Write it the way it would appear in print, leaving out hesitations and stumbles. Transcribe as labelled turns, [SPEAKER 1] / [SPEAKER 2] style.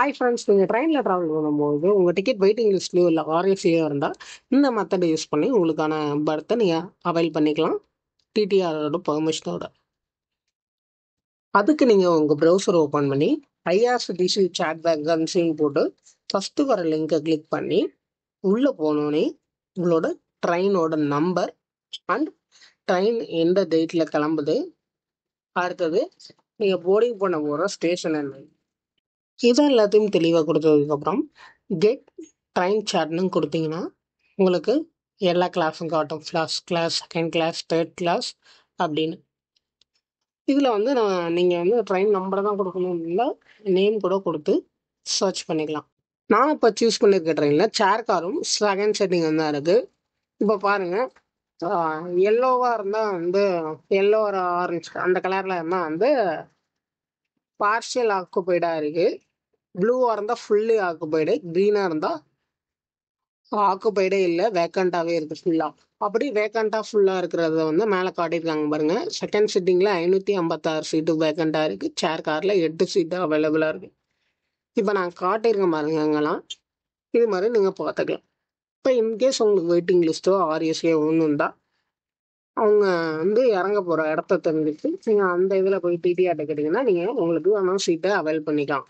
[SPEAKER 1] Hi friends, நீங்கள் ட்ரெயினில் travel பண்ணும்போது உங்கள் டிக்கெட் வெயிட்டிங் லிஸ்ட்லையோ இல்லை ஆர்எஸ்லையோ இருந்தால் இந்த மெத்தடை யூஸ் பண்ணி உங்களுக்கான பர்த்தை நீங்கள் அவைல் பண்ணிக்கலாம் டிடிஆரோட பெர்மிஷனோட. அதுக்கு நீங்கள் உங்கள் ப்ரௌசர் ஓப்பன் பண்ணி ஐஆர்சிடிசி சேட் வேகன்சின்னு போட்டு ஃபஸ்ட்டு வர லிங்கை கிளிக் பண்ணி உள்ளே போனோடனே உங்களோட ட்ரெயினோட நம்பர் அண்ட் ட்ரெயின் எந்த டேட்டில் கிளம்புது, அடுத்தது நீங்கள் போர்டிங் பண்ண போகிற ஸ்டேஷன் என்ன, இதை எல்லாத்தையும் தெளிவாக கொடுத்ததுக்கப்புறம் கெட் ட்ரெயின் சார்ட்னு கொடுத்தீங்கன்னா உங்களுக்கு எல்லா கிளாஸும் காட்டும். First class, second class, third class அப்படின்னு. இதில் வந்து நீங்கள் வந்து ட்ரெயின் நம்பரை தான் கொடுக்கணும், இல்லை நேம் கூட கொடுத்து சர்ச் பண்ணிக்கலாம். நான் இப்போ சூஸ் பண்ணியிருக்க ட்ரெயினில் சேர் காரும் செகண்ட் செட்டிங் தான் இருக்குது. இப்போ பாருங்கள், எல்லோவாக இருந்தால் வந்து எல்லோ ஒரு ஆரஞ்சு அந்த கலரில் இருந்தால் வந்து பார்ஷியல் ஆக்குபைடாக இருக்குது. ப்ளூவாக இருந்தால் ஃபுல்லி ஆக்குபைடு, க்ரீனாக இருந்தால் ஆக்குபைடே இல்லை, வேக்கண்ட்டாகவே இருக்குது ஃபுல்லாக. அப்படி வேக்கண்ட்டாக ஃபுல்லாக இருக்கிறத வந்து மேலே காட்டியிருக்காங்க பாருங்கள். செகண்ட் சிட்டிங்கில் 556 சீட்டு வேக்கண்ட்டாக இருக்குது. சேர் காரில் 8 சீட்டு அவைலபிளாக இருக்குது. இப்போ நான் காட்டியிருக்கேன் பாருங்க, அங்கெல்லாம் இது மாதிரி நீங்கள் பார்த்துக்கலாம். இப்போ இன்கேஸ் உங்களுக்கு வெயிட்டிங் லிஸ்ட்டோ ஆர்எஸ்ஏ ஒன்று இருந்தால் அவங்க வந்து இறங்க போகிற இடத்த தெரிஞ்சுட்டு நீங்கள் அந்த இதில் போய் டிடிஆர்ட்ட கேட்டிங்கன்னா நீங்கள் உங்களுக்கு வேணால் சீட்டை அவைல் பண்ணிக்கலாம்.